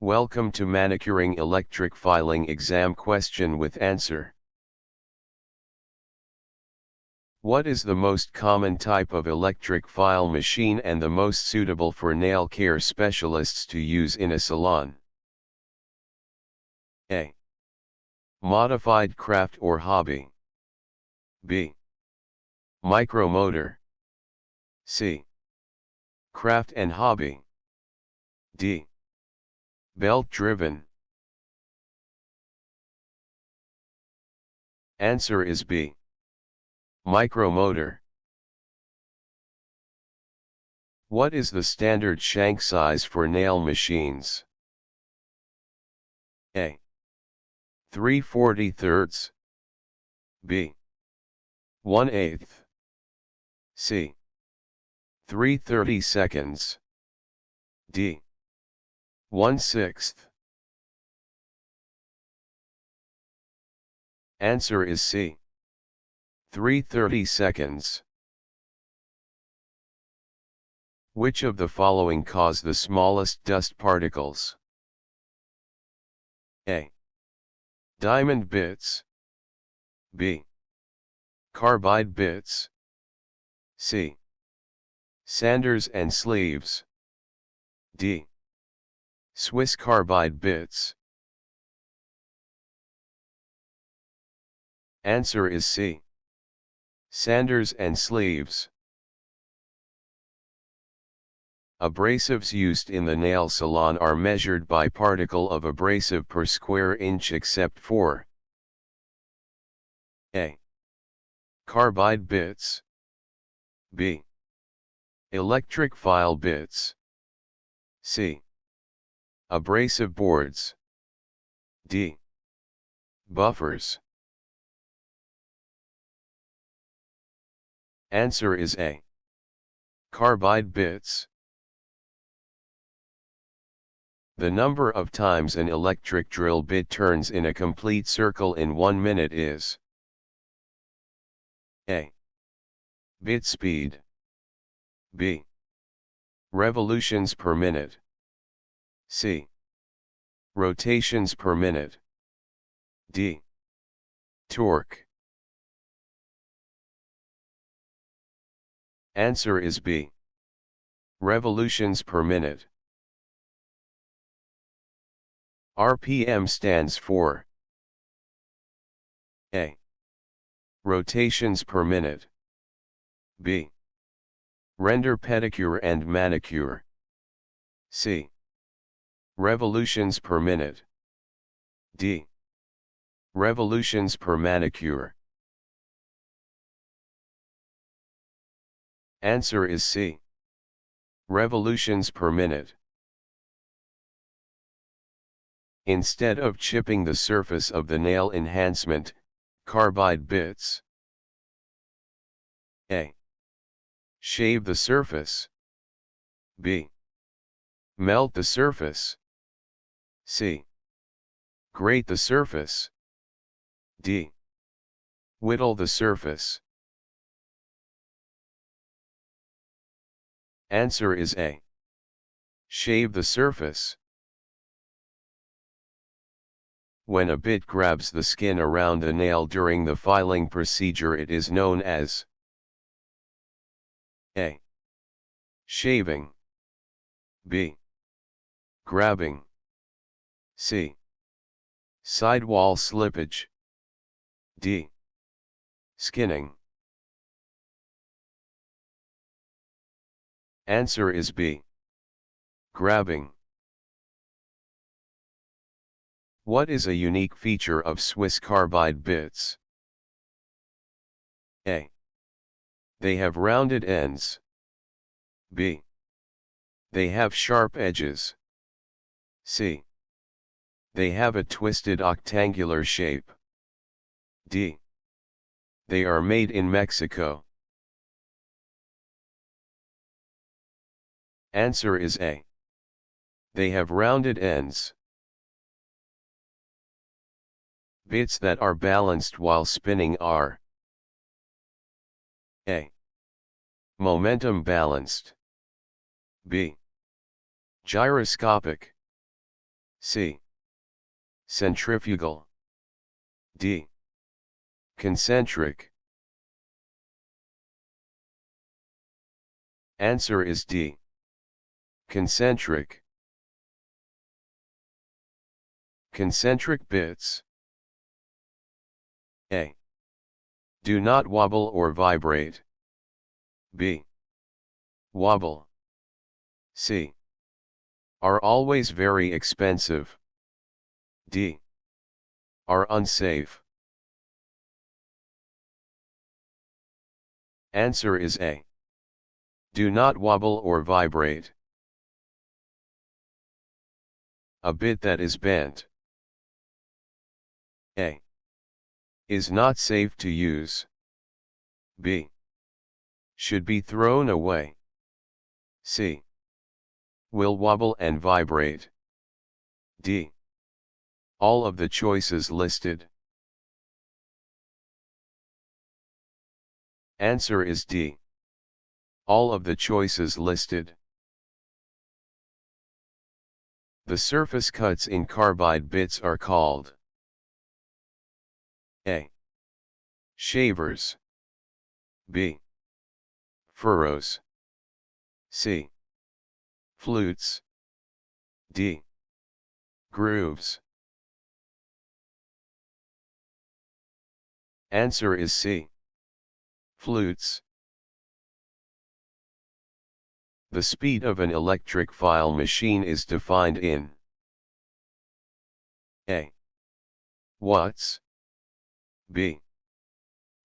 Welcome to Manicuring Electric Filing Exam Question with Answer. What is the most common type of electric file machine and the most suitable for nail care specialists to use in a salon? A. Modified craft or hobby. B. Micromotor. C. Craft and hobby. D. Belt-driven. Answer is B. Micromotor. What is the standard shank size for nail machines? A. 3/43. B. 1/8. C. 3/32. D. 1/6. Answer is C. 3/32. Which of the following cause the smallest dust particles? A. Diamond bits. B. Carbide bits. C. Sanders and sleeves. D. Swiss carbide bits. Answer is C. Sanders and sleeves. Abrasives used in the nail salon are measured by particle of abrasive per square inch except for A. Carbide bits. B. Electric file bits. C. Abrasive boards. D. Buffers. Answer is A. Carbide bits. The number of times an electric drill bit turns in a complete circle in 1 minute is A. Bit speed. B. Revolutions per minute. C. Rotations per minute. D. Torque. Answer is B. Revolutions per minute. RPM stands for A. Rotations per minute. B. Render pedicure and manicure. C. Revolutions per minute. D. Revolutions per manicure. Answer is C. Revolutions per minute. Instead of chipping the surface of the nail enhancement, carbide bits. A. Shave the surface. B. Melt the surface. C. Grate the surface. D. Whittle the surface. Answer is A. Shave the surface. When a bit grabs the skin around the nail during the filing procedure, it is known as A. Shaving. B. Grabbing. C. Sidewall slippage. D. Skinning. Answer is B. Grabbing. What is a unique feature of Swiss carbide bits? A. They have rounded ends. B. They have sharp edges. C. They have a twisted octangular shape. D. They are made in Mexico. Answer is A. They have rounded ends. Bits that are balanced while spinning are A. Momentum balanced. B. Gyroscopic. C. Centrifugal. D. Concentric. Answer is D. Concentric. Concentric bits. A. Do not wobble or vibrate. B. Wobble. C. Are always very expensive. D. Are unsafe. Answer is A. Do not wobble or vibrate. A bit that is bent. A. Is not safe to use. B. Should be thrown away. C. Will wobble and vibrate. D. All of the choices listed. Answer is D. All of the choices listed. The surface cuts in carbide bits are called A. Shavers. B. Furrows. C. Flutes. D. Grooves. Answer is C. Flutes. The speed of an electric file machine is defined in A. Watts. B.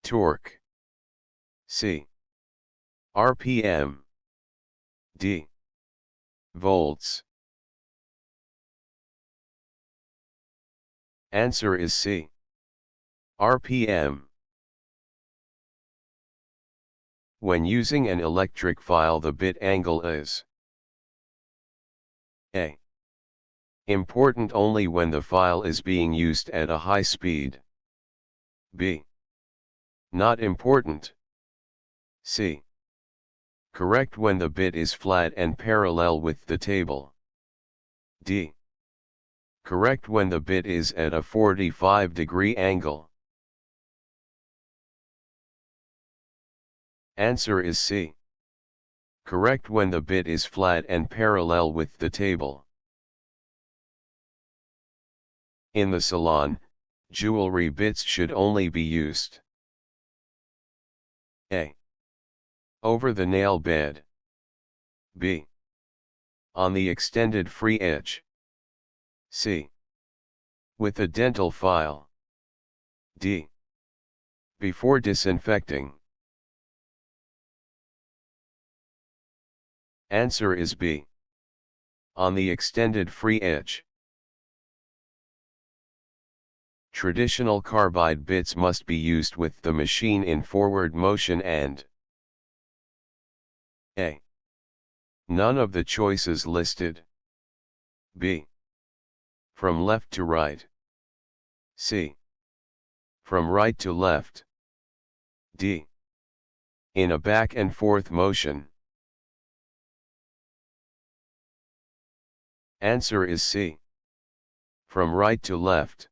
Torque. C. RPM. D. Volts. Answer is C. RPM. When using an electric file, the bit angle is A. Important only when the file is being used at a high speed. B. Not important. C. Correct when the bit is flat and parallel with the table. D. Correct when the bit is at a 45-degree angle. Answer is C. Correct when the bit is flat and parallel with the table. In the salon, jewelry bits should only be used A. Over the nail bed. B. On the extended free edge. C. With a dental file. D. Before disinfecting. Answer is B. On the extended free edge. Traditional carbide bits must be used with the machine in forward motion and A. None of the choices listed. B. From left to right. C. From right to left. D. In a back and forth motion. Answer is C. From right to left.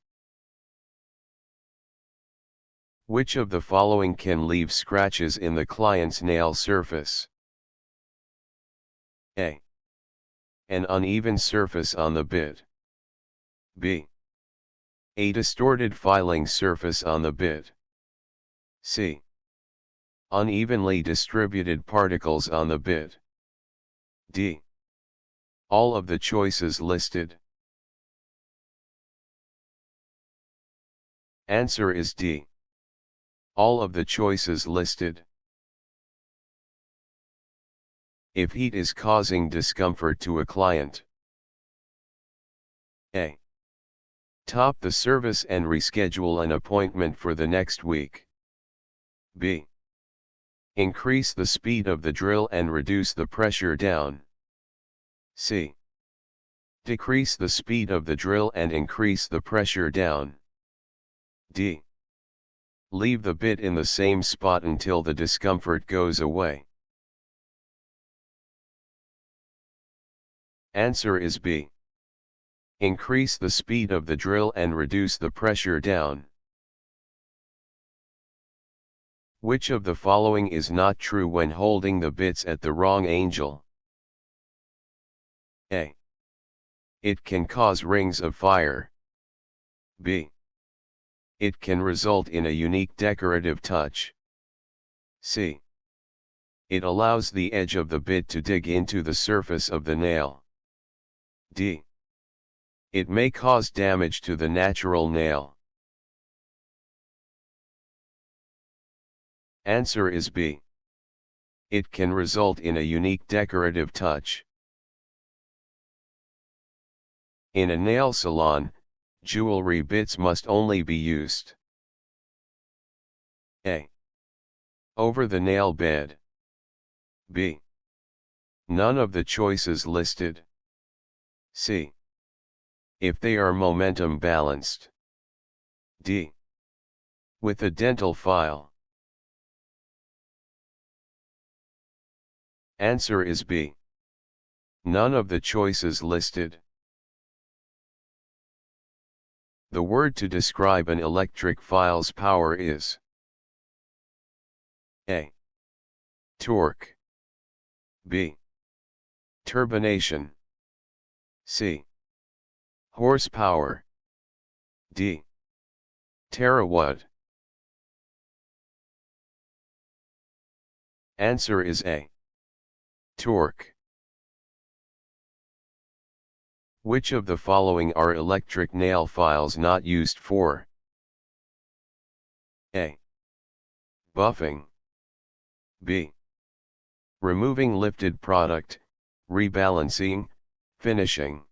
Which of the following can leave scratches in the client's nail surface? A. An uneven surface on the bit. B. A distorted filing surface on the bit. C. Unevenly distributed particles on the bit. D. All of the choices listed. Answer is D. All of the choices listed. If heat is causing discomfort to a client. A. Top the service and reschedule an appointment for the next week. B. Increase the speed of the drill and reduce the pressure down. C. Decrease the speed of the drill and increase the pressure down. D. Leave the bit in the same spot until the discomfort goes away. Answer is B. Increase the speed of the drill and reduce the pressure down. Which of the following is not true when holding the bits at the wrong angle? A. It can cause rings of fire. B. It can result in a unique decorative touch. C. It allows the edge of the bit to dig into the surface of the nail. D. It may cause damage to the natural nail. Answer is B. It can result in a unique decorative touch. In a nail salon, jewelry bits must only be used. A. Over the nail bed. B. None of the choices listed. C. If they are momentum balanced. D. With a dental file. Answer is B. None of the choices listed. The word to describe an electric file's power is A. Torque. B. Turbination. C. Horsepower. D. Terawatt. Answer is A. Torque. Which of the following are electric nail files not used for? A. Buffing. B. Removing lifted product, rebalancing, finishing.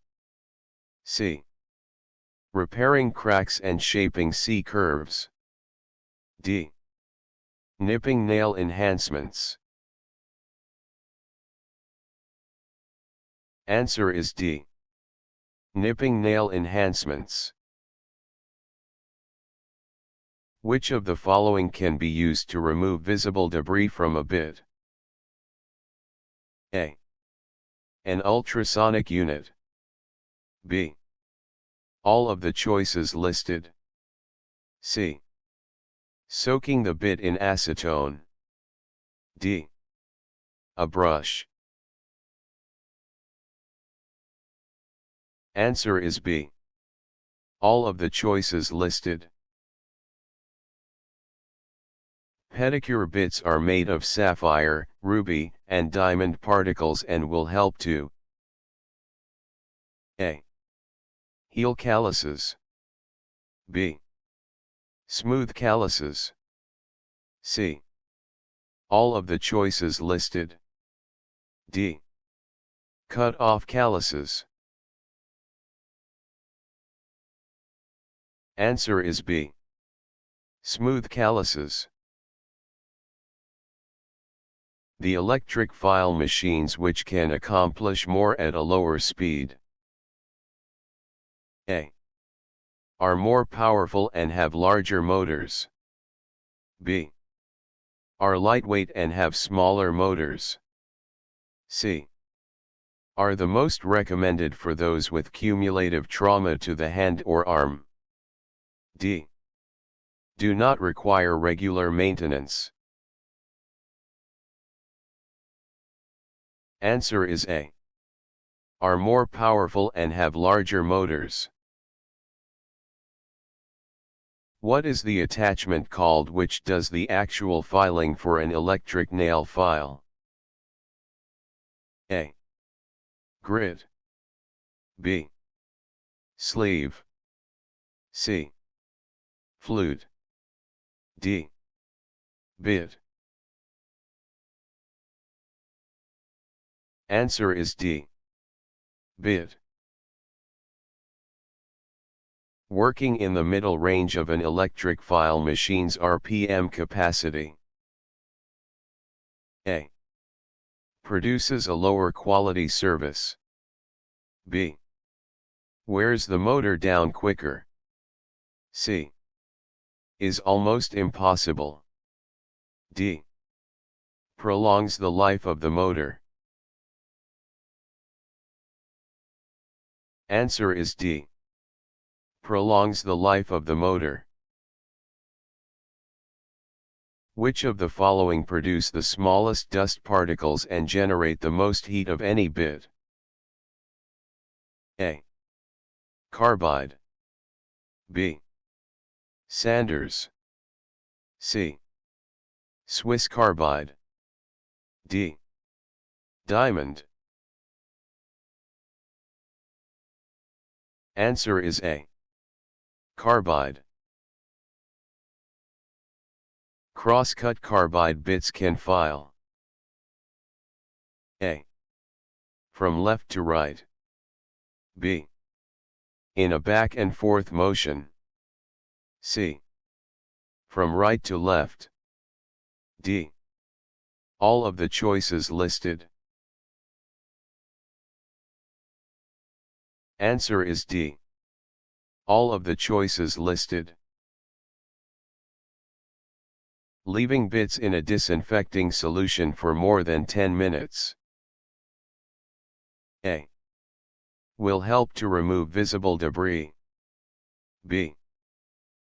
C. Repairing cracks and shaping C-curves. D. Nipping nail enhancements. Answer is D. Nipping nail enhancements. Which of the following can be used to remove visible debris from a bit? A. An ultrasonic unit. B. All of the choices listed. C. Soaking the bit in acetone. D. A brush. Answer is B. All of the choices listed. Pedicure bits are made of sapphire, ruby, and diamond particles and will help to A. Heal calluses. B. Smooth calluses. C. All of the choices listed. D. Cut off calluses. Answer is B. Smooth calluses. The electric file machines which can accomplish more at a lower speed. A. Are more powerful and have larger motors. B. Are lightweight and have smaller motors. C. Are the most recommended for those with cumulative trauma to the hand or arm. D. Do not require regular maintenance. Answer is A. Are more powerful and have larger motors. What is the attachment called which does the actual filing for an electric nail file? A. Grit. B. Sleeve. C. Flute. D. Bit. Answer is D. Bit. Working in the middle range of an electric file machine's RPM capacity. A. Produces a lower quality service. B. Wears the motor down quicker. C. Is almost impossible. D. Prolongs the life of the motor. Answer is D. Prolongs the life of the motor. Which of the following produce the smallest dust particles and generate the most heat of any bit? A. Carbide. B. Sanders. C. Swiss carbide. D. Diamond. Answer is A. Carbide. Cross-cut carbide bits can file. A. From left to right. B. In a back and forth motion. C. From right to left. D. All of the choices listed. Answer is D. All of the choices listed. Leaving bits in a disinfecting solution for more than 10 minutes. A. Will help to remove visible debris. B.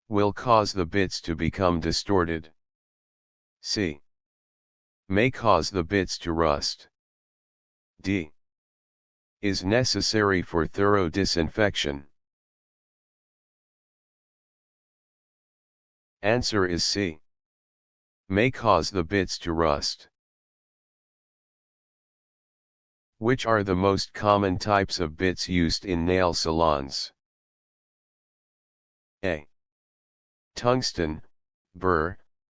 Will cause the bits to become distorted. C. May cause the bits to rust. D. Is necessary for thorough disinfection. Answer is C. May cause the bits to rust. Which are the most common types of bits used in nail salons? A. Tungsten, burr,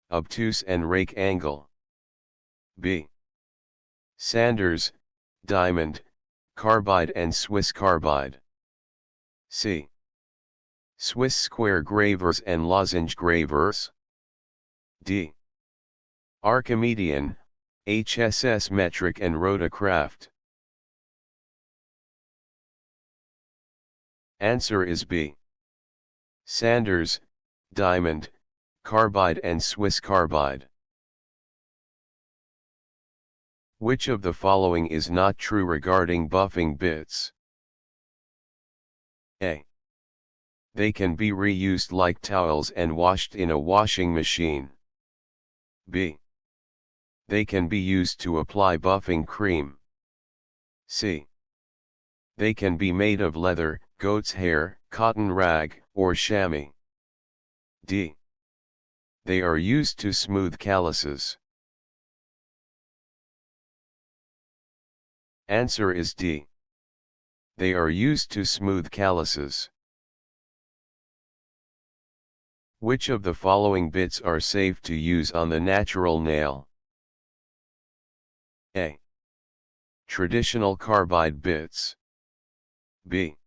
obtuse and rake angle. B. Sanders, diamond, carbide and Swiss carbide. C. Swiss square gravers and lozenge gravers. D. Archimedean, HSS metric and Rhode. Answer is B. Sanders, diamond, carbide and Swiss carbide. Which of the following is not true regarding buffing bits? A. They can be reused like towels and washed in a washing machine. B. They can be used to apply buffing cream. C. They can be made of leather, goat's hair, cotton rag, or chamois. D. They are used to smooth calluses. Answer is D. They are used to smooth calluses. Which of the following bits are safe to use on the natural nail? A. Traditional carbide bits. B.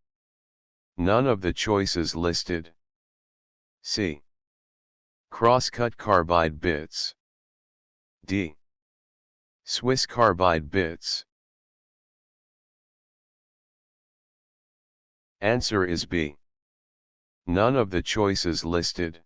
None of the choices listed. C. Cross-cut carbide bits. D. Swiss carbide bits. Answer is B. None of the choices listed.